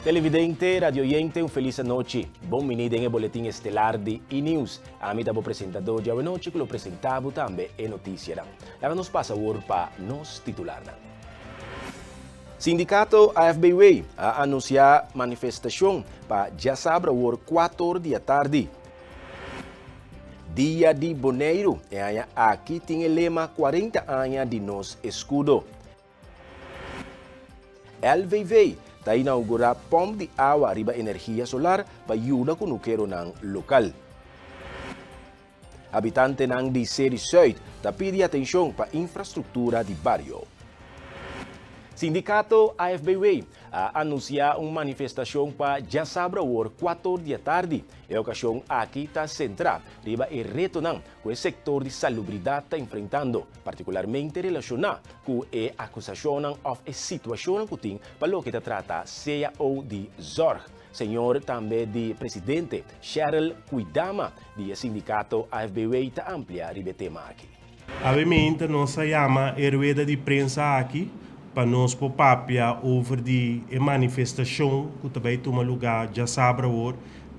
Televidente, radioyente, un feliz noche. Bom-vindo em boletim estelar de E-News. A mim o apresentador de noite que lo apresentava também em notícia. Agora nos passa o para nos titular. Sindicato AFBW a anunciar manifestação para já sabra o 4 da tarde. Dia de Boneiro, aqui tem o lema 40 anos de nos escudo. LVV está inaugurar pompa de água riba energia solar para ajudar com o quero ng local. Habitante ng de Seri South está pedindo atenção para a infraestrutura de barrio. Sindicato AFBW a anunciar uma manifestação para já sabra o 4 da tarde. A ocasião aqui está centrada riba o reto com o setor de salubridade está enfrentando, particularmente relacionado com a acusação of a situação que tem para o que trata CEO de Zorg. Senhor também de presidente Cheryl Kuidama do sindicato AFBW está amplia riba tema aqui. Obviamente nós chama a rueda de prensa aqui para nós papapia over de manifestação que também toma lugar já sabe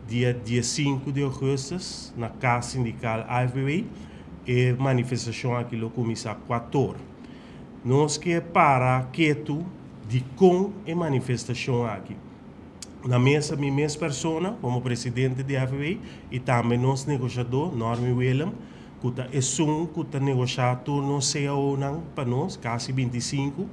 dia 5 de agosto na Casa Sindical AFBW e manifestação aqui começa 14. Nós que para quieto de com a manifestação aqui. Na mesa, minha mesma pessoa, como presidente da AFBW e também nosso negociador, Norman Willem, que está negociando turno CEO para nós, quase 25,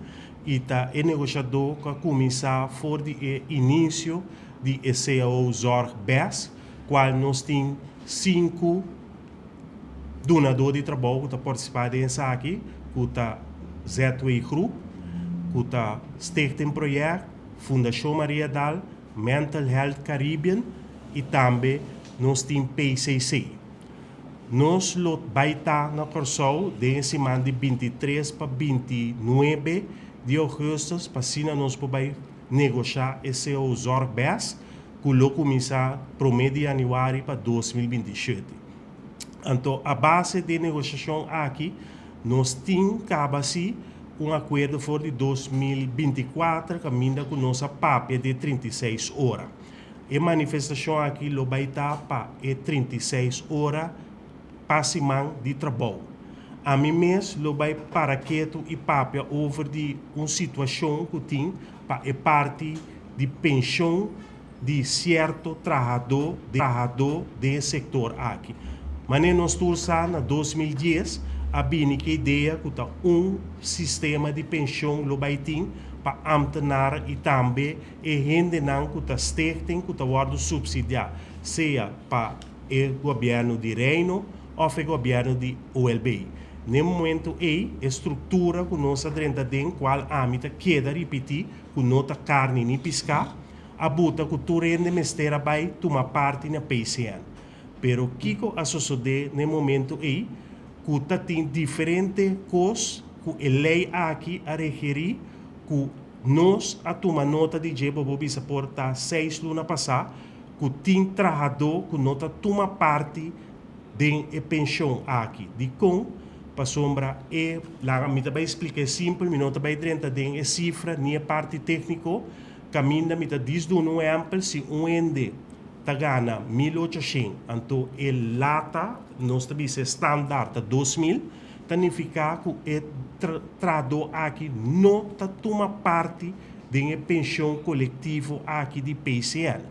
e está o negociador que começa for de início de CEO Zorg BES, qual nós temos 5 donadores de trabalho que estão participando dessa aqui, que está Z2 Group, que está Stichting Project, Fundação Maria Dal, Mental Health Caribbean e também nós temos PCC. Nós vai estar na Corsol de semana de 23 para 29 de agosto, para assim nós podemos negociar esse Zorg BES, que vai começar para o mês de janeiro para 2027. Então, a base de negociação aqui, nós temos acordo for de 2024, caminha com nossa papia de 36 horas. A manifestação aqui vai estar para 36 horas para semana de trabalho. A mim mesmo vai para quieto e papia over de uma situação que tem para a parte de pensão de certo trabalhador do setor aqui. Mas nós estamos na 2010 a que ideia que sistema de pensão vai ter para amtenar e também a gente que está stichting que está subsidiar, seja para o governo de Reino ou o governo de OLB. No momento a estrutura que nós adrendamos, qual âmbito queda repetir, que nota carne nem piscar, a buta que tu rende mestera vai tomar parte na PCN. Pero Kiko a suceder no momento que tem diferentes coisas que a lei aqui a regerir, que nós a tomar nota de que vamos portar 6 lunas passar, que tem trabalhador que nota toma parte da pensão aqui. De com para sombra e lá me também expliquei simples, me nota bem dentro da cifra, nem a parte técnica, caminha me diz do um exemplo se ende tá gana 1800, então el lata nós também se standard 2000, significa que o trado aqui não tá toma parte da pensão coletiva aqui de PCN,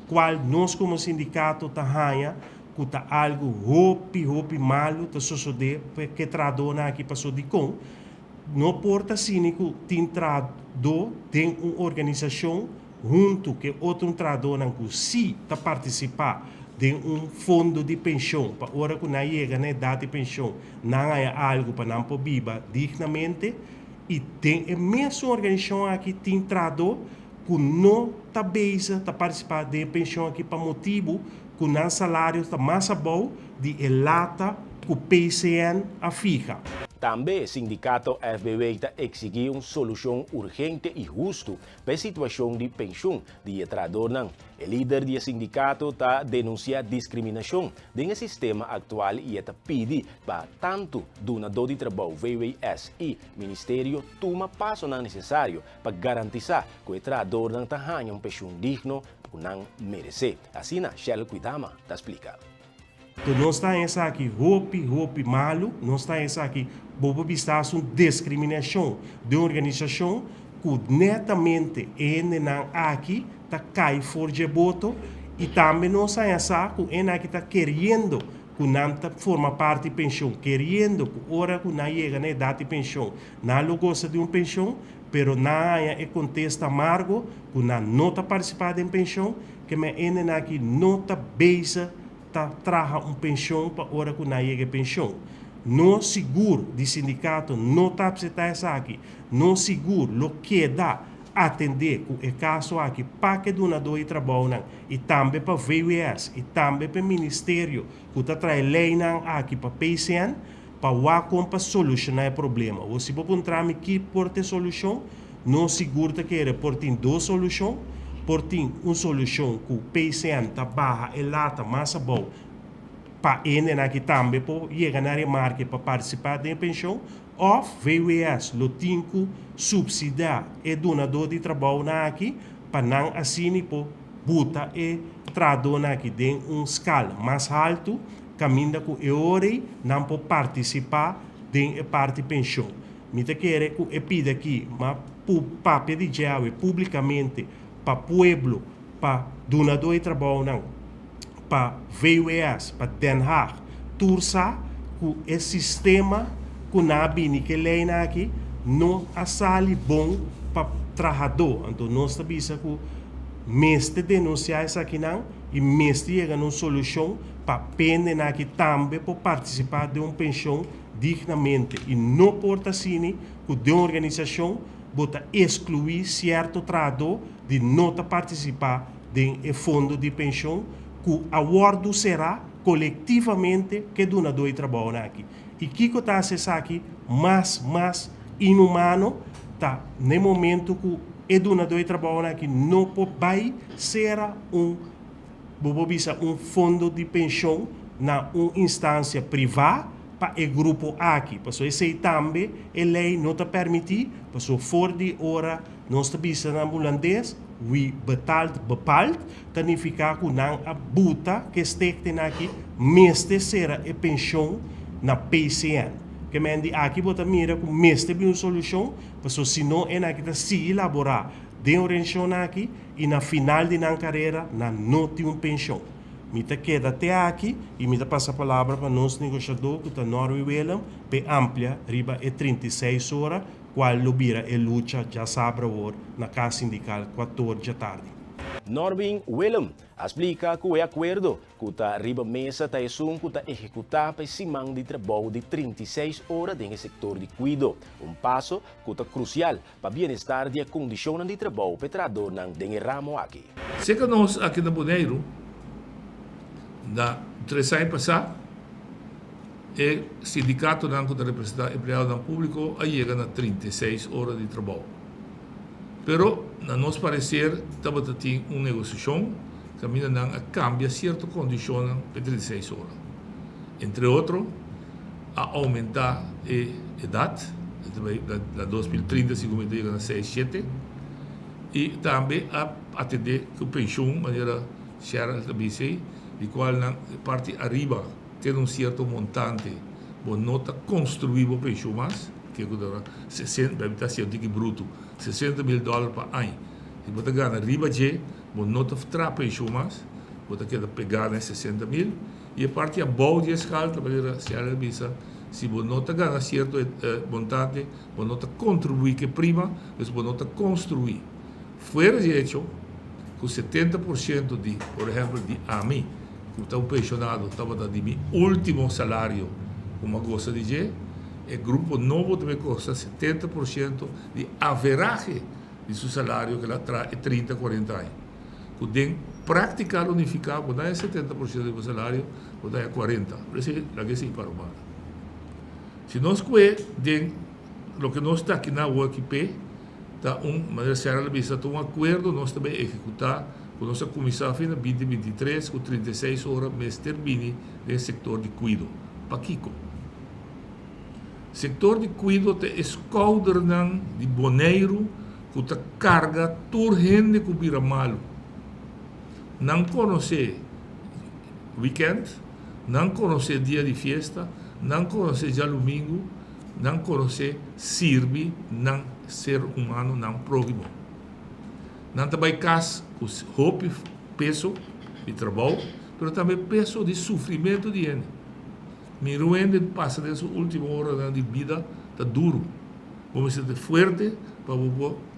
qual nós como sindicato tá ganha que tá algo hopi malo tá suceder porque trado aqui passou de com não porta cínico tem trado tem uma organização junto que outro trador que se está participar de fundo de pensão para hora que não chega na idade de pensão não há algo para não poder dignamente e tem a mesma organização aqui tem trador que não está base está participar de pensão aqui para motivo que o salário está mais bom de lata que o PCN a fica. Também o sindicato FBW está exigindo uma solução urgente e justa para a situação de pensão de trabalhadores. O líder do sindicato está denunciando discriminação no sistema atual e está pedindo para tanto donador de trabalho VWS e Ministério tomar passo necessário para garantir que o trabalhador tenha uma pensão digna que não merece. Assim, Shell Cuidama te explica. Então, não está essa aqui roupa malo, não está essa aqui bobo vista uma discriminação de uma organização que netamente não aqui está cai for de voto e também não está essa que aqui está querendo que não forma parte de pensão, querendo que hora que não chega na idade de pensão, não gosta de uma pensão, pero não é contexto amargo que não está participando em pensão, que me aqui não está beisa traga uma pensão para hora que não chega a pensão. Não seguro de sindicato não está apresentando isso aqui. Não seguro lo que dá atender com o caso aqui para que donador de trabalho e também para VWS e também para o Ministério que está trazendo lei aqui para PCN para solucionar o problema. Ou se você entrar aqui por ter solução, não seguro que era por ter duas soluções. Por ter uma solução que o PCN está barra e lata mais boa para ele aqui também para chegar na marca para participar da pensão ou VWS lo tem que subsidiar o donador de trabalho aqui para não assim para botar e trabalhador aqui em uma escala mais alta caminho com o hora não pode participar da parte de pensão. Me quer que eu pida aqui mas para pedir publicamente para o povo, para donador de trabalho, para VWS, para Den Haag, tursa que o sistema que não bini que lei aqui não sale bom para o trabalhador. Então nós estamos que mestre denunciar isso aqui não e mestre chega numa solução para pena aqui também para participar de uma pensão dignamente e não porta assim que de uma organização bota excluir certo trabalhador de não participar do fundo de pensão, que o acordo será coletivamente que donador de trabalho aqui. E o que está aqui mais inumano, tá no momento que o donador de trabalho aqui não vai ser um fundo de pensão na uma instância privada para o grupo aqui. Porque esse também a lei não te permite, porque fora de hora nós estamos na holandês, we bepaald, significa que não a buta que está aqui, mestre será a pensão na PCN. Que me diz aqui, bota mira que mestre tem uma solução, porque se não é aqui se elaborar de uma pensão aqui e na final de na carreira não tem uma pensão. Me queda até aqui e me passa a palavra para nosso negociador que está Norway Willem, para amplia, riba e 36 horas, qual lubira e luta já sabe na Casa Sindical 14 da tarde. Norway Willem explica que o acordo que está riba mesa está executar para cima de trabalho de 36 horas no setor de cuidado, passo que está crucial para o bem-estar e a condição de trabalho para o trabalhador no ramo aqui. Sei que nós aqui na Bonaire, na 3 anos passados, o sindicato que representa empregado público chega a 36 horas de trabalho. Pero, na nosso parecer, estamos tendo uma negociação que a cambia certas condições para 36 horas. Entre outros, a aumentar a idade, na 2030, segundo chega a 6, 7, e também a atender que a pensão, de maneira geral, de qual na parte arriba tem certo montante, mas não está construído a pensão mais, que é 60, deve estar sendo bruto, $60 mil por ano. Se você ganha arriba de, mas não está pensão mais, você quer pegar 60 mil, e a parte abaixo de escala, de maneira geral, se você não ganha certo montante, você não está contribuir que prima, mas você não está construir. Fora de hecho, com 70% de, por exemplo, de AMI, que está pensionado, estava dando meu último salário, como gosta de dizer, o grupo novo também custa 70% de average de seu salário que ela traz 30, 40 anos. Que tem praticar unificado, não é 70% do salário, não é 40%. Por isso, lá que se para o mar. Se nós que de lo que nós está aqui na UAQP, tá maneira será está um acordo, nós também executar com nossa comissão fina 2023 com 36 horas mês termine no setor de cuido. Paquico. Setor de cuido te escoudernan de boneiro que te carga turgente com biramalo. Não conhecer weekend, não conhecer dia de festa, não conhecer dia domingo, não conhecer sirve, não ser humano, não próximo. Não também casa os roupa, peso de trabalho, mas também peso de sofrimento de ele. Me ruende passa nessa última hora de vida, está duro. Vamos ser forte para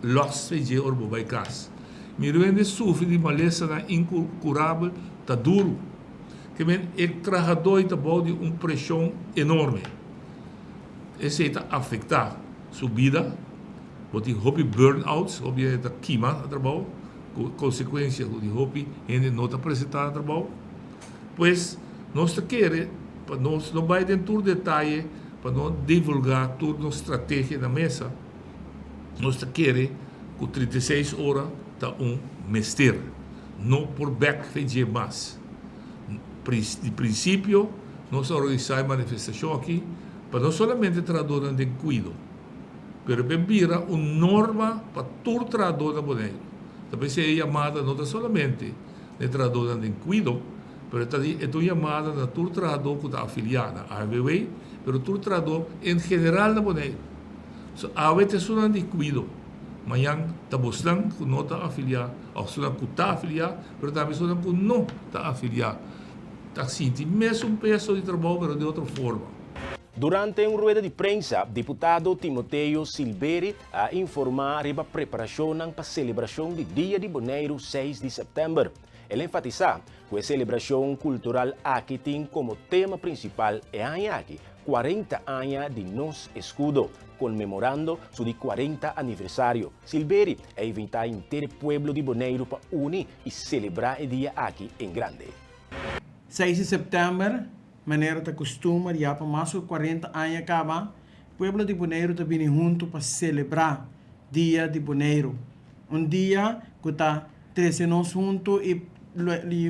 los fazer or vai casa. Me ruende sofre de maleza incurável, está duro. Que men o trabalhador está de uma pressão enorme. Esse está afetar sua vida, porque hobby burnouts, hobby está queima a trabalho, consequência de hobby ainda não está apresentado a trabalho. Pois nós queremos para nós não vai dentro do detalhe para não divulgar toda a estratégia na mesa. Nós queremos que 36 horas está mestre, não por back fazer mais. De princípio, nós organizamos manifestação aqui para não somente traduzir de cuido, mas vira uma norma para todo traduzir na boneira. Também se é chamada não somente de traduzir de cuido, mas é chamada de todo traduzir que está afiliada à ABW, mas todo traduzir em geral na boneira. So, a vezes é de cuido, amanhã está mostrando que não está afiliado, ou está que está afiliado, mas também está que não está afiliado. Está sentindo mesmo peso de trabalho, mas de outra forma. Durante uma rueda de prensa, deputado Timoteo Silveri a informar sobre a preparação para a celebração do Dia de Boneiro 6 de setembro. Ele enfatiza que a celebração cultural aqui tem como tema principal aqui 40 anos de nosso escudo, comemorando seu 40 aniversário. Silveri é invitar inteiro pueblo de Boneiro para unir e celebrar o dia aqui em grande. 6 de setembro, maneira de costume, já para mais de 40 anos acaba, o pueblo de Boneiro está vindo junto para celebrar Dia de Boneiro. Um dia que está trazendo junto e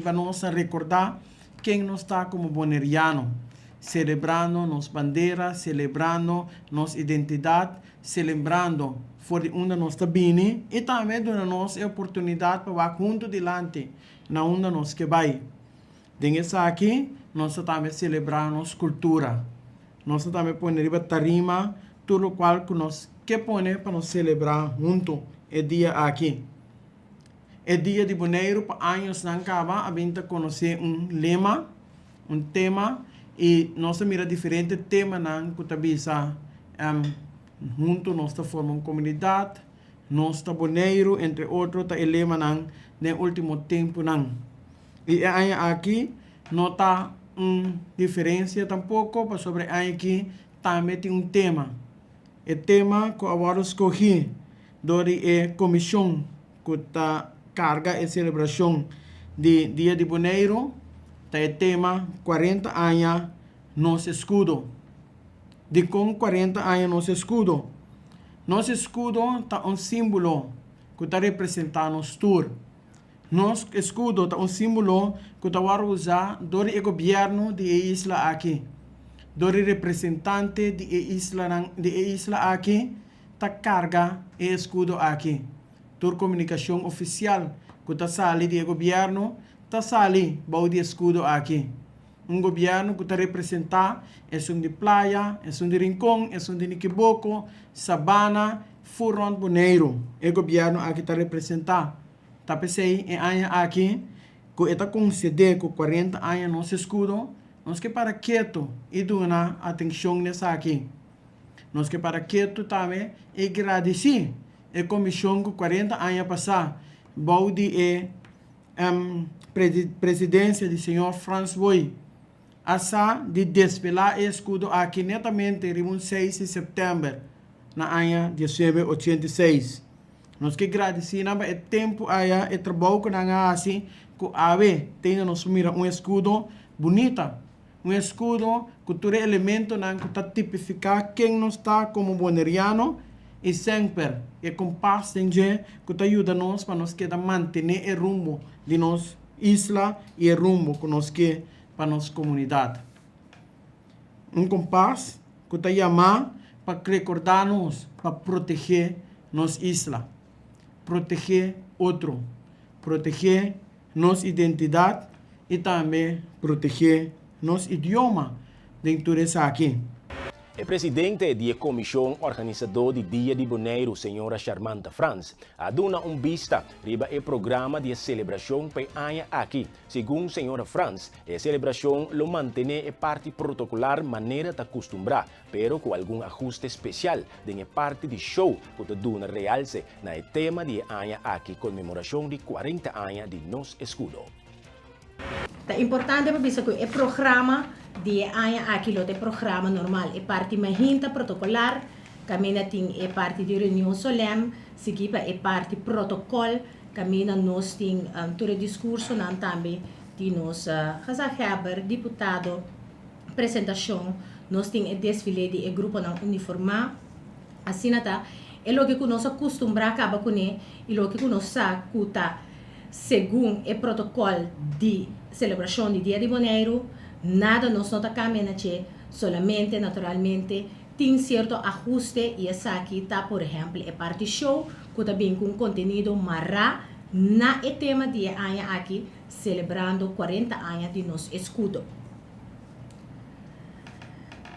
vamos a recordar quem nós está como boneiriano, celebrando nossa bandeira, celebrando nossa identidade, celebrando por onde nós está vindo e também dando nos a oportunidade para ir junto adiante na onde nós que vai. Dengue aqui, nós também celebramos nossa cultura. Nós também põe a tarima, tudo o qual que nós que põe para nós celebrar junto o dia aqui. O dia de Boneiro, para anos não acaba, a gente conhecer lema, tema, e nós mira diferentes temas que tabisa junto nós formamos uma comunidade, nós Boneiro, entre outros, o lema no último tempo. E aqui não está diferença tampouco, sobre aqui também tem tema. O tema que agora escolhi, é a comissão que está carga a celebração de Dia de Boneiro, está o tema 40 anos nosso escudo. De com 40 anos nosso escudo. Nosso escudo está símbolo que está representando nosso tour. Nosso escudo é símbolo que está usado do governo de isla aqui. Do representante de isla aqui, está carga o escudo aqui. Por comunicação oficial que está sali do governo, está sali o escudo aqui. Governo que está representado é de playa, é de rincón, é de Niquiboco, Sabana, Furron, Boneiro. O governo aqui está representado. Tapesei em anos aqui, que está conceder com 40 anos nosso escudo, nós que para quieto e dar atenção nessa aqui. Nós que para quieto também e agradecer a comissão que 40 anos passar, baudi presidência do senhor Franz Boy, asa de desvelar o escudo aqui netamente em 6 de setembro, na ano 1986. Nós que agradecemos o tempo aí, o trabalho que nós fazemos, que a vez tem nos mira escudo bonita, escudo cultura elemento nan que está tipificar quem nós está como boneriano e sempre é compás que te ajuda nós para nós queda manter o rumo de nossa isla e o rumo que nós quer para nossa comunidade. Compás que te chama para recordar-nos, para proteger nossa isla, proteger outro, proteger nossa identidade e também proteger nosso idioma dentro dessa aqui. O presidente da comissão organizadora do Dia de Boneiro, senhora Charmanta Franz, ha dado vista riba o programa de celebração para año aqui. Segundo senhora Franz, a celebração lo mantém a parte protocolar maneira de acostumbrar, pero com algum ajuste especial de parte de show que te dona realce na tema de año aqui, comemoração de 40 anos de nosso escudo. É importante para que o programa de ano aqui é programa normal, é parte mais protocolar, caminha tem é parte de reunião solene, seguir é parte protocolo, caminha nós tem todo o discurso não também de nossa Hazaheber, deputado, apresentação, nós tem o desfile de grupo não uniformado, assim tá, é o que nós acostumamos acaba com ele, e o que nós sabe segundo o protocolo de celebração do Dia de Boneiro, nada nos nota caminha, solamente, naturalmente, tem certo ajuste e essa aqui está, por exemplo, a parte show, que também com conteúdo marra na tema de ano aqui, celebrando 40 anos de nosso escudo.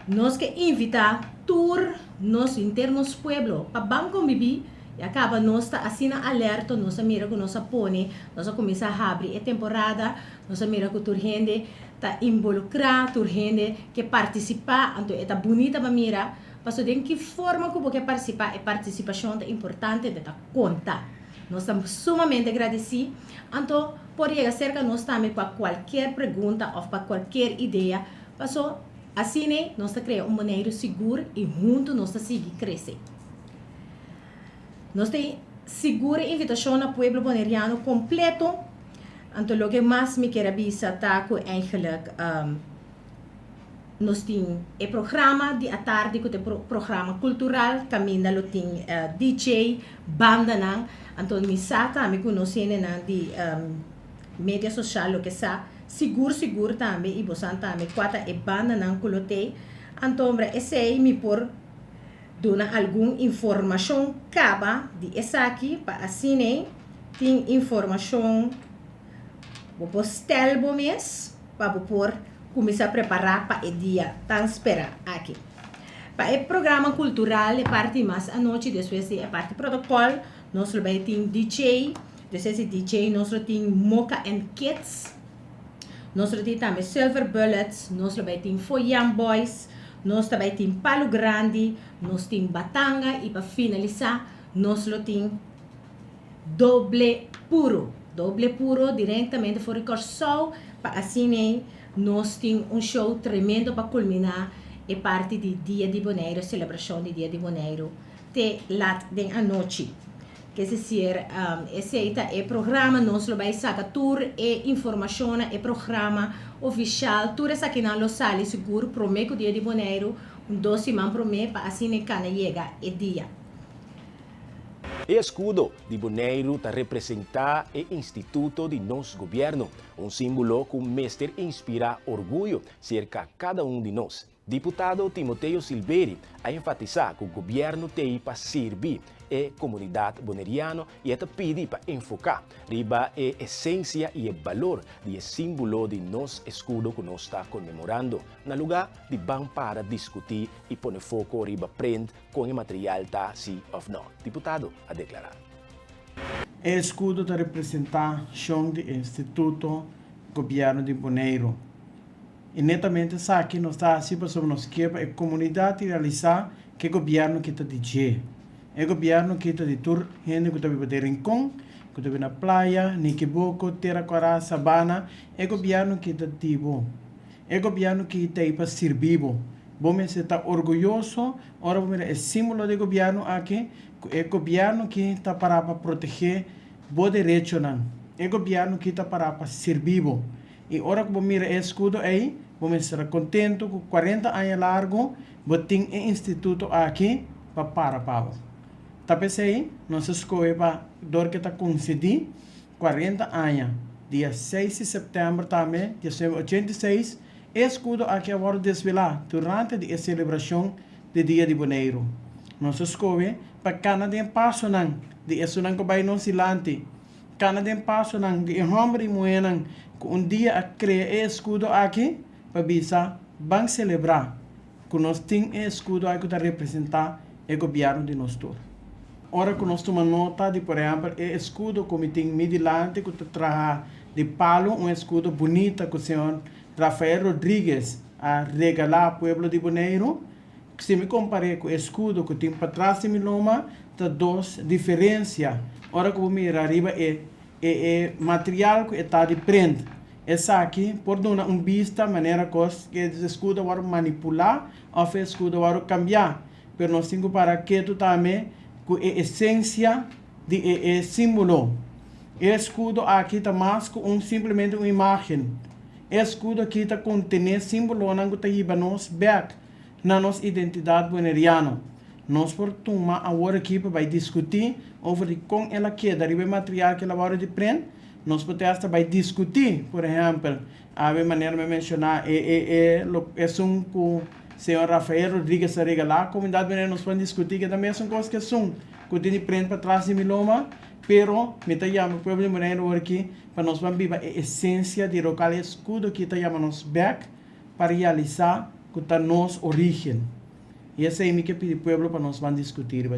Nós que invitar tour nos internos pueblo para banco bibi e acaba nós tá assim alerta, nós mira que nós põe, nós começa a abrir a temporada, nós mira que tour gente tá involucrar, tour gente que participa, então é bonita para mira, mas de que forma que você participar, a participação é importante de contar. Nós estamos sumamente agradecidos, então pode chegar cerca nós também para qualquer pergunta ou para qualquer ideia, passou assim nós criamos maneiro seguro e junto nós seguir crescer. Nós temos segura invitação ao povo boneriano completo. Então, o que mais me quer avisar é que, eigenlijk, nós temos o programa de à tarde, que é o programa cultural, caminha lo tem DJ, banda, não. Então, me sabe também que nós temos de mídia social, o que sa seguro também, e você também, quatro é banda, não, que lo tem. Então, esse aí me por dona alguma informação caba de essa aqui para assim tem informação vou postar o mês para por começar a preparar para o dia tão espera aqui para o programa cultural é parte mais à noite depois é parte protocolo nós vai ter DJ depois DJ nós tem Mocha and Kids nós tem também Silver Bullets nós vai ter Foyam Boys nós também temos Palo Grande, nós temos Batanga e para finalizar, nós temos Doble Puro diretamente fora do Corsol, para assim nós temos show tremendo para culminar a parte do Dia de Boneiro, celebração do Dia de Boneiro, até lá da noite. Quer dizer, esse é o programa, nós vamos sacar tour e informação, é programa oficial, tudo isso aqui não sai seguro, prometo o Dia de Boneiro, 12 semanas prometo, para assim que chega o dia. O escudo de Boneiro representa o instituto de nosso governo, símbolo que mestre inspira orgulho cerca de cada de nós. Deputado Timoteo Silveri a enfatizar que o governo tem para servir a comunidade boneriana e está pedindo para enfocar riba a essência e o valor do símbolo de nosso escudo que nós está comemorando, no lugar de ban para discutir e pôr foco riba prende com o material da sim ou não. Deputado a declarar. O escudo da representação do Instituto Governo de Boneiro. E netamente aqui nós está assim para nós que a comunidade realizar que o governo que está de o governo que está de tour gente que está de rincón que está na praia Niquiboco Teraquara Sabana o governo que está ativo o governo que está aí para servir bom se está orgulhoso ora é símbolo do governo aqui o governo que está para proteger o direito não o governo que está para servir e ora que mira o escudo aí vamos estar contento com 40 anos largo, botem um instituto aqui para pavo. Tapos aí, nossa escola para dor que está concedido 40 anos, dia 6 de setembro também, de 86, escudo aqui agora desvelar durante a celebração do Dia de Janeiro. Nossa escola para cada passo não, de isso não que vai não silante, cada passo não, de homem e mulher não, que dia a criar escudo aqui para bisa bang celebrar que nós temos escudo aqui para representar o governo de nós todos. Ora que nós tomamos nota de, por exemplo, o escudo como tem midilante que traga de palo, escudo bonito que o senhor Rafael Rodrigues a regalar ao povo de Bonaire. Se me compare com o escudo que tem para trás de Miloma, tem duas diferenças. Ora que eu miro arriba é material que está de prenda. Essa aqui, por dar uma vista, maneira que o escudo vai manipular ou o escudo vai cambiar. Mas nós temos para que tu também com a essência de símbolo. O escudo aqui está mais que simplesmente uma imagem. O escudo aqui está contendo símbolo que está nos back na nossa identidade boneriana. Nós por tomar agora aqui para discutir sobre como ela queda, o material que ela vai de prenda. Nós podemos também discutir, por exemplo, a maneira de mencionar é que o senhor Rafael Rodrigues a regalar, a comunidade boneriana nós podemos discutir que também são coisas que são que tem prenda para trás de Miloma, pero me está chamando o povo de Bonaire aqui para nós vamos viver a essência de local escudo que está chamando nos back para realizar que está nos origem. E essa é a que pede o povo para nós vamos discutir.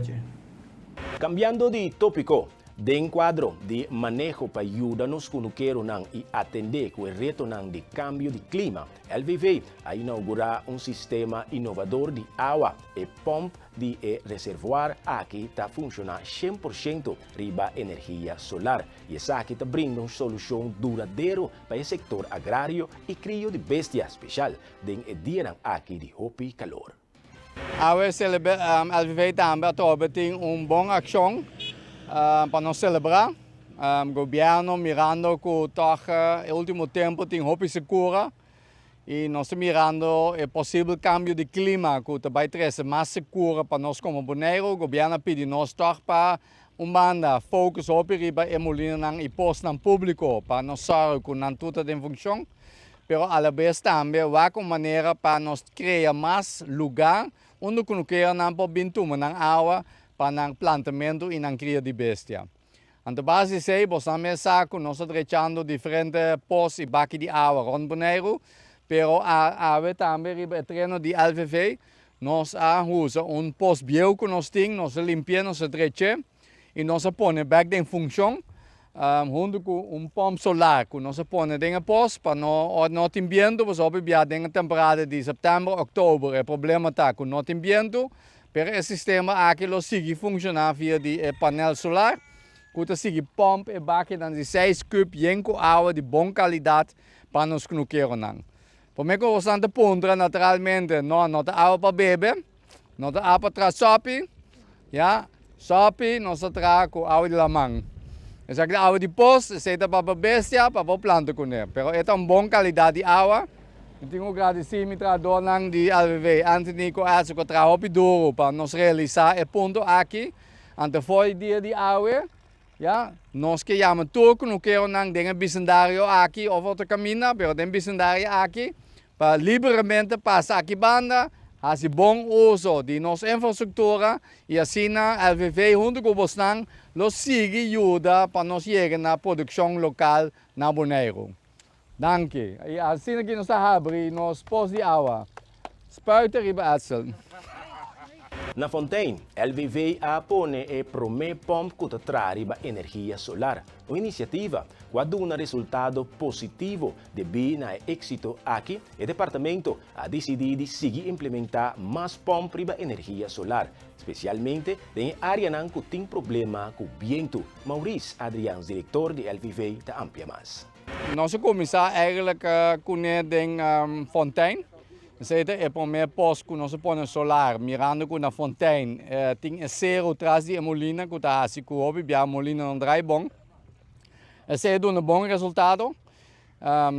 Cambiando de tópico, de enquadro de manejo para ayudarnos con y atender con el reto de cambio de clima, el VV a inaugurar un sistema innovador de agua y pump de reservoir aquí está funciona 100% riba energía solar y esa aquí está brinda una solución duradera para el sector agrario y crío de bestia especial de dieran aquí de hopi calor. A el VV también tiene una buena acción para nós celebrar. O governo mirando que no último tempo tem roupa segura e nós estamos mirando o possível cambio de clima que também traz mais segura para nós como Bonaire. O governo pede nós para banda focus op riba e molina ng ipos ng publiko para nós saber que não tudo tem função. Pero a la vez também há uma maneira para nós criar mais lugar onde não quer não por bintuma ng água para o plantamento e na cria de bestia. Ante base sei, nós também saco, nós estamos diferentes postos e baques de água rond Bonaire, pero também o treino de LVV, nós usamos posto bio que nós temos, nós limpiamos, nós treche e nós põe back em função, junto com pompa solar que nós põe em posto para não ter vento, nós obviamente na temporada de setembro, outubro, o problema está com não ter vento. Pero o sistema aqui lo sigue funcionar via de painel solar, que sigue pompa e baque de 6 cubos com água de boa qualidade para nós que não queremos. Por mim, que nós estamos ponto, naturalmente, não tem água para beber, não tem água para sopi, sopi, nós trazemos com água de lamang. Essa é a água de poço, essa é para bestia, para planta com ela. Pero é uma boa qualidade de água. Eu tenho agradecido ao treinador de LVV, Anthony Coates, que trabalhou duro para nós realizar o ponto aqui. Ante foi dia de água, nós que chamamos tudo, não quero não ter um bicendário aqui ou outro caminho, mas tem bicendário aqui para livremente passar aqui banda, fazer bom uso de nossa infraestrutura e assim a LVV junto com o Bosnan, nos sigue ajuda para nós chegar na produção local na Bonaire. Danke. E assim aqui nós abrimos nos postos de água. Spuiten riba Axel. Na Fontaine, LVV apone e prome pomp que traz energia solar. Uma iniciativa que dá um resultado positivo devido ao êxito aqui. O departamento ha decidido seguir implementar mais pomp riba energia solar, especialmente em área que tem problema com o vento. Maurice Adrián, diretor de LVV, da amplia mais. Nós começamos eigenlijk com a Fontaine. Esse é o primeiro posto que nós põe solar, mirando com a Fontaine. Tem zero atrás de molina, que está assim, que a molina não drai bom. Esse é um bom resultado.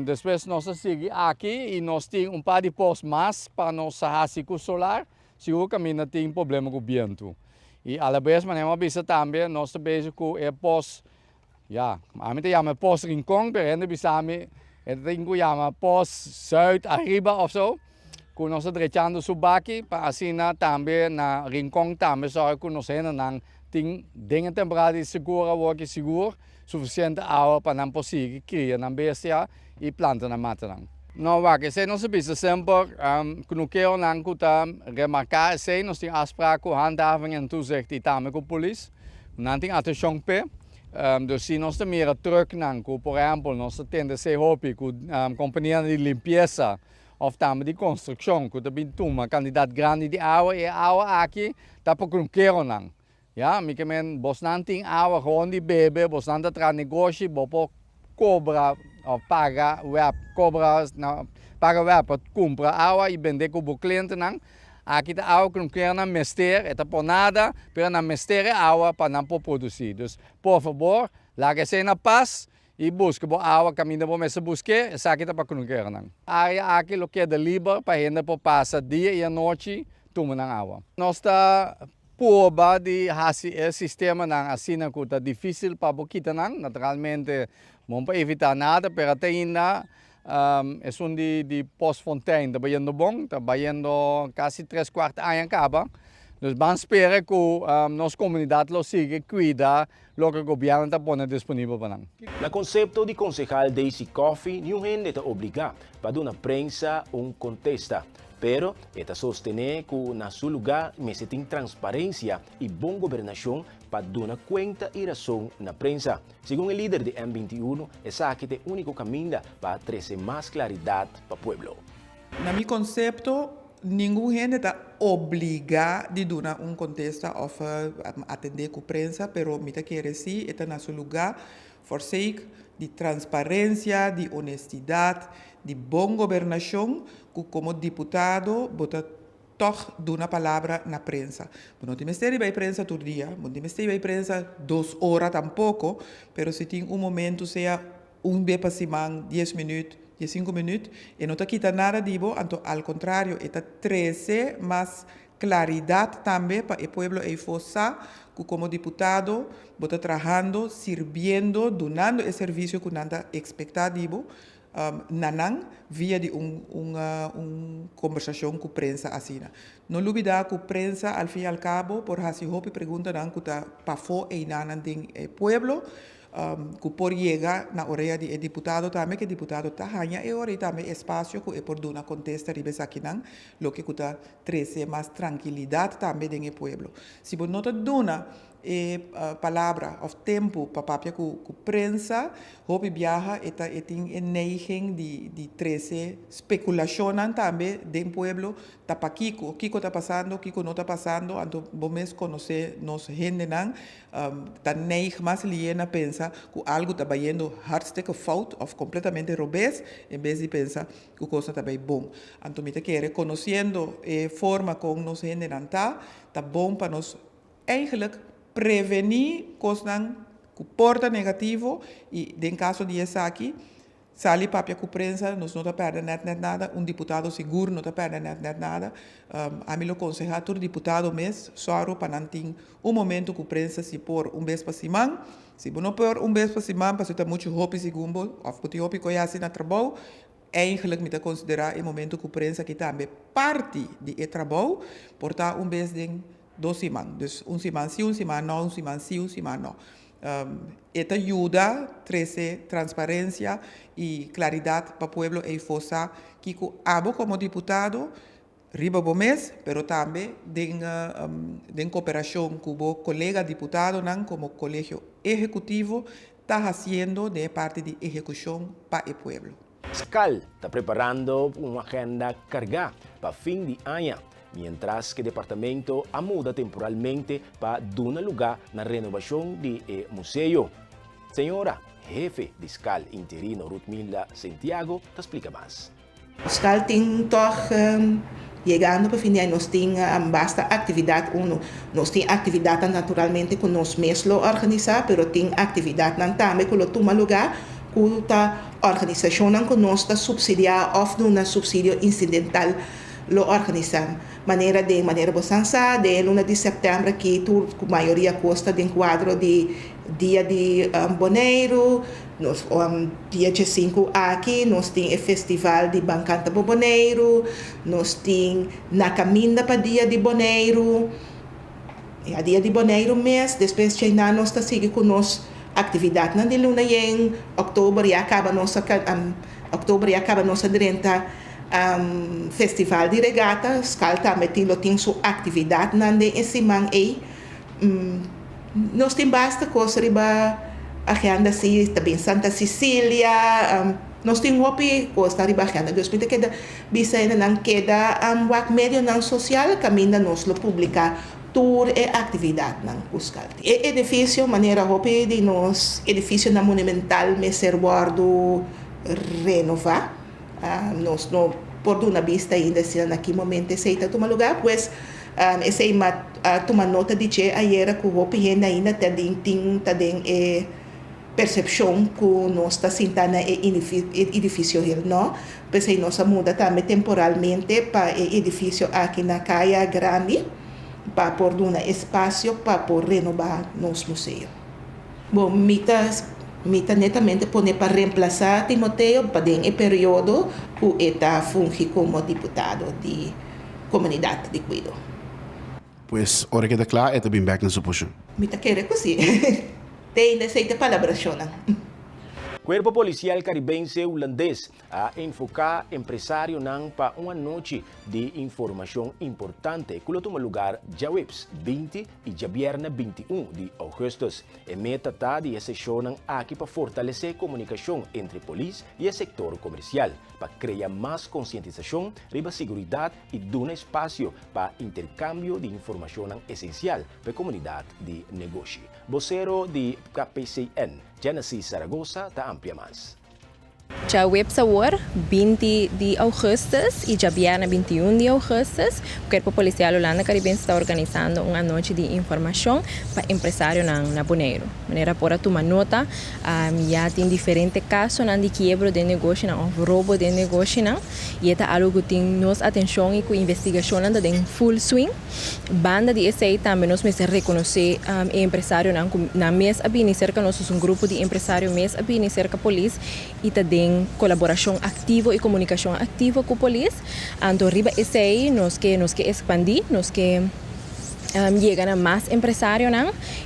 Depois nós seguimos aqui e nós temos par de postos mais para nós fazer com o solar. Seguro que ainda tem problema com o vento. E a vez, mas nós vamos também, nós estamos com o posto, a gente chama posto Rincón, mas a gente chama posto Zuid arriba ou so. Com nós trechando subaki, para assim também na Rincón também só que nós ainda tem dengue temporada segura, work seguro, suficiente água para não possível criar na bestia e planta na mata. Não vai que se nós sabemos sempre que não quero não cutar remarcar se nós temos afspraak com handhaving en toezicht die também com a polícia, não tem atenção pé. Dus se nós temos meer terug não, por exemplo, nós temos se hobby com companhia de limpeza ou também de construção, que também tem uma quantidade grande de água e a água aqui tá para não quero não. Ja, me kemen bos não tem água gewoon die bebe, bos não tra negócio, bopo cobra ou paga web, cobra paga web para comprar água e vender com o cliente não. Aqui a água que não quer na mester, é por nada, para na mester é água para não produzir. Dus, por favor, largue-se na paz e busque a água caminho para você buscar, essa aqui tá para não quer não. A aqui lo que é de livre para gente para passar dia e a noite tomando água. Nós tá prova de fazer sistema assim que é difícil para boquita não, naturalmente não para evitar nada, mas até ainda é um de Postfontein, está bem bom, está bem quase 3/4 anos acaba. Então vamos esperar que nossa comunidade lo siga, cuida, lo que o governo está pondo disponível para nós. No conceito de concejal Daisy Coffey, nenhum gente está obrigado para dar na prensa contesta. Pero esta sostiene que na su lugar se tem transparência e boa governação para dar conta e razão na prensa. Segundo o líder de M21, essa aqui é o único caminho para trazer mais claridade para o povo. Na meu conceito, nenhum gente está obrigado a dar contesta ou atender com a prensa, pero me quer dizer, está na seu lugar, for sake de transparência, de honestidade, de boa governação, que como deputado, bota toch dar uma palavra na prensa. Não tem mistério para a prensa todo dia, não tem mistério para a prensa 2 horas tampouco, pero se tem momento, seja vez para semana, 10 minutos, 15 minutos, e não está quitando nada disso, então, ao contrário, está trazer mais claridade também para o povo e força que como deputado está trabalhando, servindo, dando o serviço que nada expectativo, nanang via de conversação com a prensa assim. Não olvidar que a prensa, al fim e al cabo, por fazer hopi pergunta não que está para fora e nanan tem pueblo, que por chegar na orelha de deputado também, que o deputado está ganha e ora também espaço que é por dar contesta ribes aqui não, lo que está trazer mais tranquilidade também dentro do pueblo. Se você não está dando palavra ou tempo para papia com prensa, hopi viaja e tem neiging de trazer especulação também dentro do pueblo, tá para Kiko está passando, Kiko não está passando, então vamos conhecer nos gente não, tá neig mais liena pensa que algo está indo hartstikke fout ou completamente revés, em vez de pensar que a coisa está bem bom. Então me quer conhecendo forma como nos gente não tá bom para nós eigenlijk prevenir coisas que porta negativo e em caso de essa aqui sali papia com prensa nós não está perdendo nada deputado seguro não está perdendo nada a mim o aconselho todo deputado mesmo só para não ter momento que prensa se por vez para semana se não por vez para semana para ter muito hobby segundo ou que hobby que assim na trabalho eigenlijk me considerar o momento que prensa que também parte de trabalho portar vez de 2 semanas. Dus semana sim, semana não, semana sim, semana não. Esta ajuda a trazer transparência e claridade para o povo e força que abo como deputado riba bom mês, pero também em cooperação com o colega deputado, não, como colégio executivo, está fazendo de parte de execução para o povo. Fiscal está preparando uma agenda cargada para fim de ano. Mientras que o departamento muda temporalmente para dar lugar na renovação do museu. Senhora, jefe fiscal interino Ruthmila Santiago, te explica mais. Fiscal tem toch chegando para fim nós temos basta atividade nós temos atividade naturalmente que nós mesmos organizar, pero tem atividade também que toma lugar kuta organisación que nos está subsidiada of una subsidio incidental lo organizan. Maneira bosança, de 1 de setembro que tu maioria costa de quadro de dia de Boneiro, nos dia 5 aqui nós tem o festival de Bancanta Boneiro, nós tem na caminda para dia de Boneiro, e a dia de Boneiro mês, depois de nós está seguindo com nós atividade na de luna em outubro e acaba nossa 30 festival de regata, scalta metilo tem sua atividade na de esse man aí. Nós tem basta coisa riba agenda assim, também Santa Cecília, nós tem hopi coisa riba agenda. Deus pede que da bisa não queda wak medio não social caminha nós lo publicar tour e atividade não buscar. E edifício maneira hopi de nós edifício na monumental me ser guardo renovar. Nós não por uma vista ainda se naquele momento aceita tomar lugar, pois essa é tomar nota de que ayer que o hopi ainda tem percepção que nós está sentando no edifício não, pois aí nós muda também temporalmente para o edifício aqui na Caia Grande para por um espaço para por renovar nosso museu. Bom, mita netamente pone para reemplazar Timoteo para o período que está funge como deputado de comunidade de Cuido. Pues, ahora que está claro, está bien back en su posición. Mita quer assim. Tem aceita palavras, Cuerpo Policial Caribense holandês a enfocar empresário nang para uma noite de informação importante que toma lugar dia 20 e dia viernes 21 de agosto. E meta tá de sessão aqui para fortalecer a comunicação entre polícia e o setor comercial, para criar mais conscientização sobre a segurança e dar espaço para intercâmbio de informação essencial para a comunidade de negócio. Vocero de KPCN, Genesis Zaragoza, está amplia mais. Já websawar 20 de augustus e já viernes 21 de augustus, o Corpo Policial Holanda Caribense está organizando uma noite de informação para empresários na Boneiro. De maneira para tomar nota, já tem diferentes casos de quebra de negócio, roubo de negócio, e é algo que tem nossa atenção e que a investigação anda em full swing. Banda de SAI também nós mesmos reconhecer empresários na mês a bem cerca nós um grupo de empresários mês a bem cerca polícia e também colaboração ativa e comunicação ativa com a polícia. Então, riba SAI nós que expandir, nós que chegar a mais empresários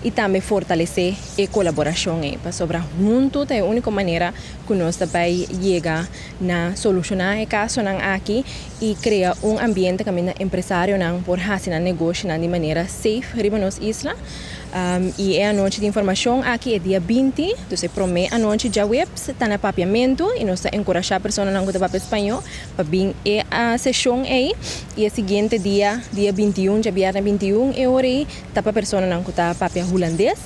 e também fortalecer a colaboração para sobrar junto é a única maneira que nós também chegar a solucionar o caso aqui e criar ambiente que os empresários por fazer negócio de maneira safe riba nossa isla. E é a noite de informação aqui é dia 20, então promete a noite de webs, está no papiamento e nós encorajar a pessoa não que fala espanhol para vir a sessão aí e o seguinte dia 21, já viernes 21 é hora aí, está para a pessoa não que fala holandês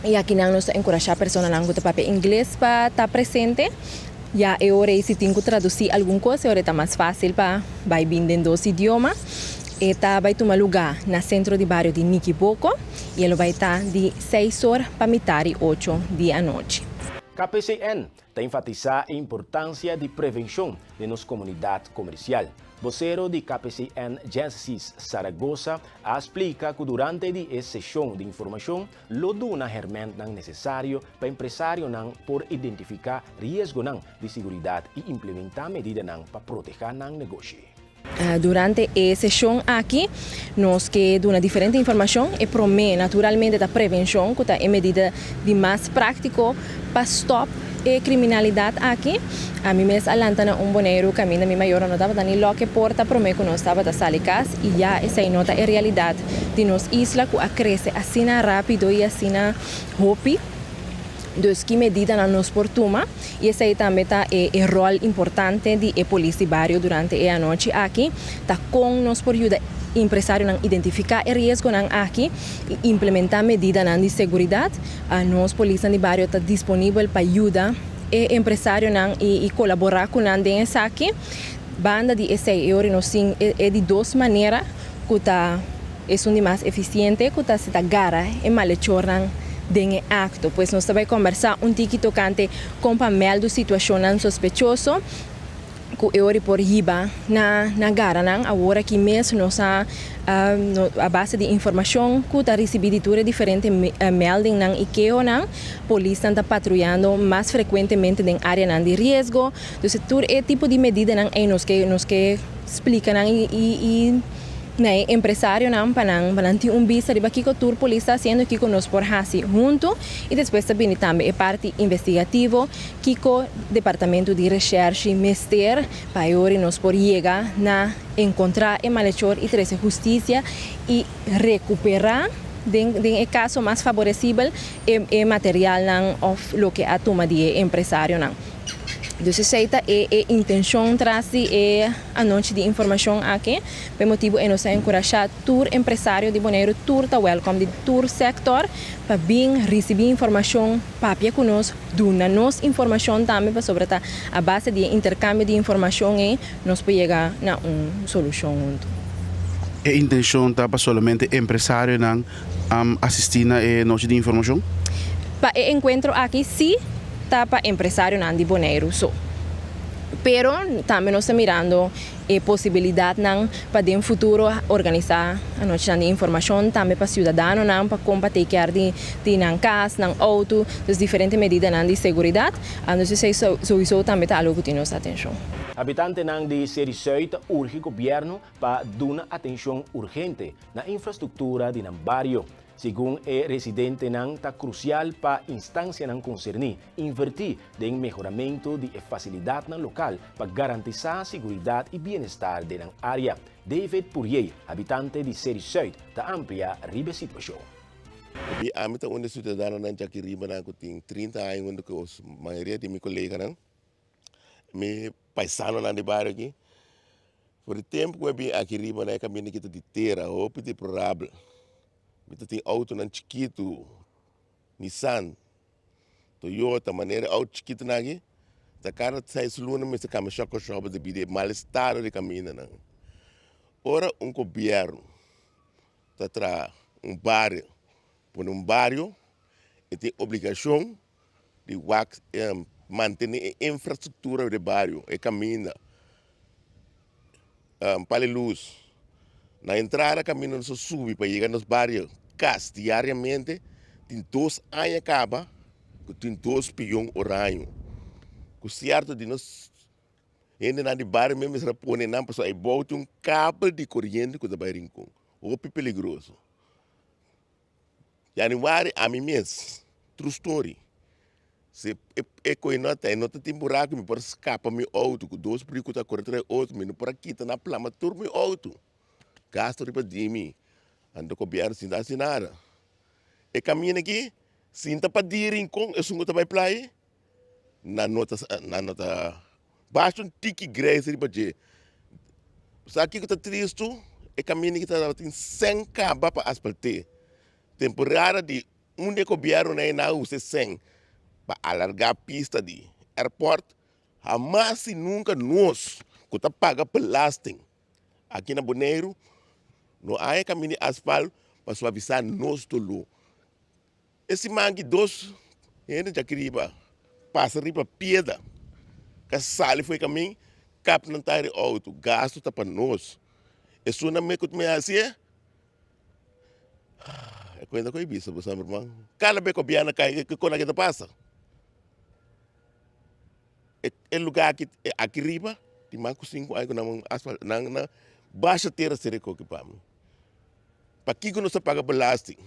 e aqui nós encorajar a pessoa não que fala inglês para estar presente. Já é hora aí se tem que traduzir alguma coisa, é hora está mais fácil para vai vir em dois idiomas. Esta vai tomar lugar no centro de bairro de Niquiboco e ele vai estar de 6 horas para metade de 8 da noite. KPCN está enfatizar a importância de prevenção de nossa comunidade comercial. Vocero de KPCN Genesis Zaragoza explica que durante a sessão de informação, lo duna herramienta necessário para empresário por identificar riscos de segurança e implementar medidas para proteger o negócio. Durante a sessão aqui, nós que damos diferente informação e promete naturalmente a prevenção, que é a medida de mais prático para stop a criminalidade aqui. A mim mesmo alanta na Boneiro, caminho minha maior não estava dando logo que porta promete que nós estava da salicas e já essa nota é a realidade de nossa isla que cresce assim rápido e assim hopi. Dus que medida na nos portuma e esse aí também tá o rol importante de polícia bairro durante a noite aqui tá com nos por ajuda empresário não identificar o risco não aqui e implementar medidas de segurança. A nos polícia de bairro está disponível para ajudar o empresário não e colaborar com não desse aqui. Banda de esse aí nós sim é de duas maneiras que tá é mais eficiente que tá se tá gara e malhechor den acto. Pues nós vai conversar tiki tocante com Pamel do situação sospechoso que eu por riba na Garanang, agora que mesmo nossa a base de informação que está recebendo diferentes melding ng IKEO ng polícia está patrulhando mais frequentemente na área de risco. Então, todo é tipo de medida nos que explica na empresário não para ter vista de que o tour polícia sendo que nós por hasi junto e depois também é parte investigativo que o departamento de recherche mester para hoje nós por chegar na encontrar o malhechor e trazer justiça e recuperar den caso mais favorecível e material não of lo que a toma de empresário não. Então, essa é a intenção trazer a noite de informação aqui. Por motivo é nós encorajar tour empresário de Bonaire, tour tá welcome de tour sector para bem receber informação papia conosco, dando-nos informação também para sobre a base de intercâmbio de informação e nós podemos chegar a uma solução junto. A intenção está para somente empresário não assistir na noite de informação? Para o encontro aqui, sim. Para empresário de Bonaire. Pero também nós estamos mirando a possibilidade para no futuro organizar a noite de informação também para cidadãos para combater de casa, auto, das diferentes medidas de segurança. Então, isso também está algo que temos atenção. Habitante de Série Zuid urge o governo para dar atenção urgente na infraestrutura de barrio. Segundo o residente, é crucial para a instância concernir invertir em melhoramento de facilidade local para garantizar a segurança e bem-estar da área. David Purier, habitante de Série Zuid, está amplia a situação. A minha onde cidadão não já que riba tem 30 anos onde a maioria de meus colegas não, me paisano na de bairro aqui, por tempo que eu vim aqui riba na caminho que de terra ou de provável. Kita tem auto nan chiquito, Nissan, Toyota, maneira auto chiquito nagi, da cara sai suluna mas cama choco choco de bide mal-estar de caminho não. Ora governo tá tra bairro, por bairro, e tem obrigação de manter a infraestrutura do bairro, e caminho, para luz. Na entrada, caminho não sube para chegar nos bairros. Diariamente, tem 2 anos acaba, tem 2 piões horário. O certo de nós, ainda na de bairro mesmo, se põe na pessoa e bota cabo de corrente que vai rincon. Ou perigoso. Januário, a mim mesmo, true story. Se é coisa nota tem buraco, me pode escapar meu auto, com 2 perigos tá correndo outro, me não pode quitar na plama, turma meu auto. Gasto riba de mim, ando cobiar sem dar nada. E caminho aqui, sinta para direm com, eu sou muito para play, na nota, baixo tiki grace riba de. Sabe que está triste? E caminho que está tem 100 caba para asfaltar. Temporada de onde cobiaram na usa 100 para alargar a pista de airport, jamais e nunca nós que está paga belasting aqui na Bonaire. Não há caminho de asfalto para suavizar nós tolo. Esse mangue dois, ainda já queria passa riba pedra. Que sale foi caminho, cap não tá auto, gasto tá para nós. Isso não me que me assim. É coisa que eu vi, sabe, irmão. Cada vez que eu viajo cai que quando que passa. É lugar aqui riba, tem mais de 5 anos na asfalto, na baixa terra seria que para mim. Para que não se paga belasting?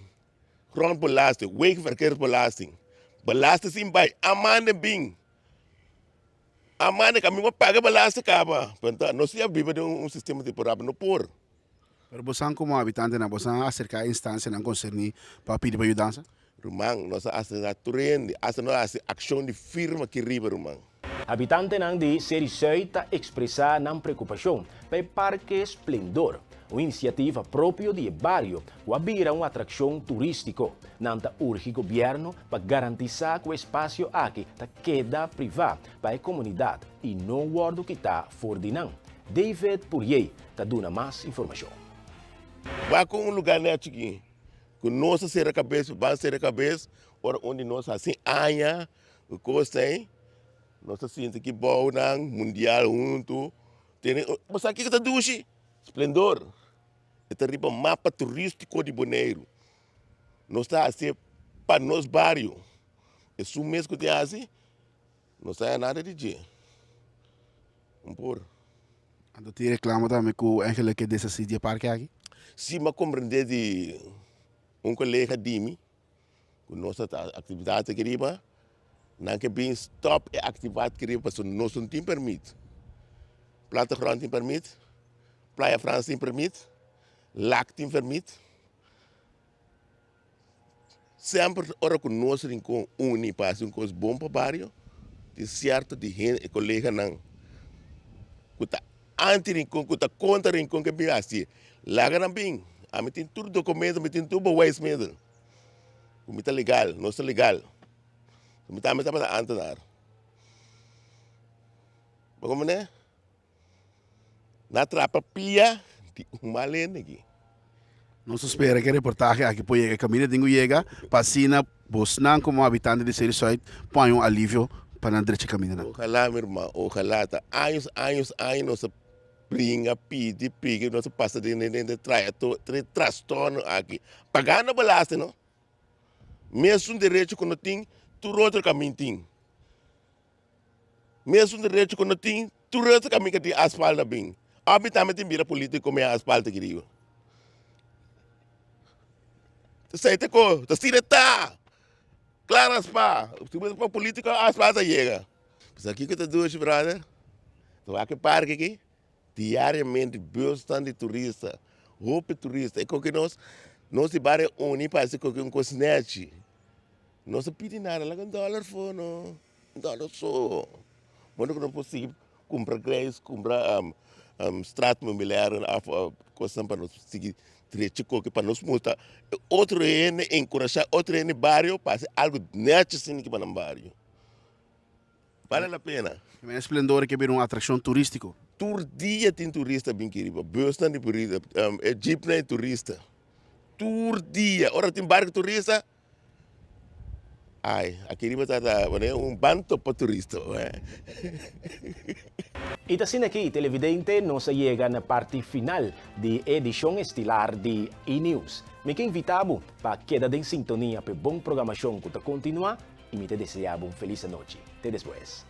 Grond belasting, wegenverkeersbelasting. Belasting sim bij amane bing. Amane kami paga belasting kaba. Portanto, nós já vivemos sistema de porab no por. Pero você como habitante na você acercar a instância não concernir para pedir ajuda? Rumang, nós hacemos a trend, hacemos a ação de firma que riba rumang. Habitante de Série Zuid expressa preocupação para o Parque Esplendor, uma iniciativa própria de bairro que vira uma atração turística. Nanta urge o governo para garantizar que o espaço aqui queda privado para a comunidade e não guarda que está fora de não. David Purier está dando mais informação. Vai com um lugar aqui, Com nossa ser a cabeça, vai ser a cabeça, ora onde nós assim anha, o coisa tem, nós assim que bom nang mundial junto, tem, mas aqui que tá duche, esplendor, é riba mapa turístico de Bonaire, nós está assim para nós bairro, é isso mesmo que tem assim, não sai nada de dia, por. Ando te reclamo também com eigenlijk que dessa cidade parque aqui. Se me compreender de colega de mim, com nossa atividade que riba, não que bem stop a atividade que riba, porque nós não tem permite. Plattegrond tem permite, Praia França tem permite, Lac tem permite. Sempre, ora com nós rincão uni para um coisa bom para o bairro, de certo de gente, colega não, que tá anti-rincão, que tá contra-rincão que bem assim, larga não bem. A mim tem tudo documento, me tem tudo wise mesmo. O me tá legal, não está legal. O me tá para antenar. Mas como né? Na trapa pia de uma lenda aqui. Não se espera que a reportagem aqui pode chegar, caminho de chega, passina, Bosnan como habitante de Serisoit, põe um alívio para andar de caminho. Ojalá, meu irmão, ojalá. Anos, nós brinca, pide, nós passa de transtorno aqui. Pagando balaste, não? Mesmo direito que não tem, tu outro caminho tem. Mesmo direito que não tem, tu outro caminho que tem asfalto bem. Habitamente vira político como é asfalto que digo. Tu sai te co, tu tira tá. Claro, pá. Se você for político, asfalto chega. Mas aqui que tu duas, brother. Tu aqui parque aqui. Diariamente, bastante turista, roupa turista. É que nós se barem unir para ser um cosnete. Não se pede nada, lá $1 for, não. $1 só. Mas não possível comprar grãos, comprar extrato imobiliário, coisa para nós seguir direito, para nós mostrar. Outro é encorajar, outro é bairro, para ser algo nete assim que para no bairro. Vale a pena. É esplendor que vira uma atração turística. Todo dia tem turista bem querido, bastante turista, Egipto é turista. Todo dia, ora tem barco turista. Ai, aqui está bando para turista. E assim aqui, televidente, nos chega na parte final de edição estelar de E-News. Me que invitamos para quedar em sintonia para bom programação que continua e me te desejamos feliz noite. Até depois.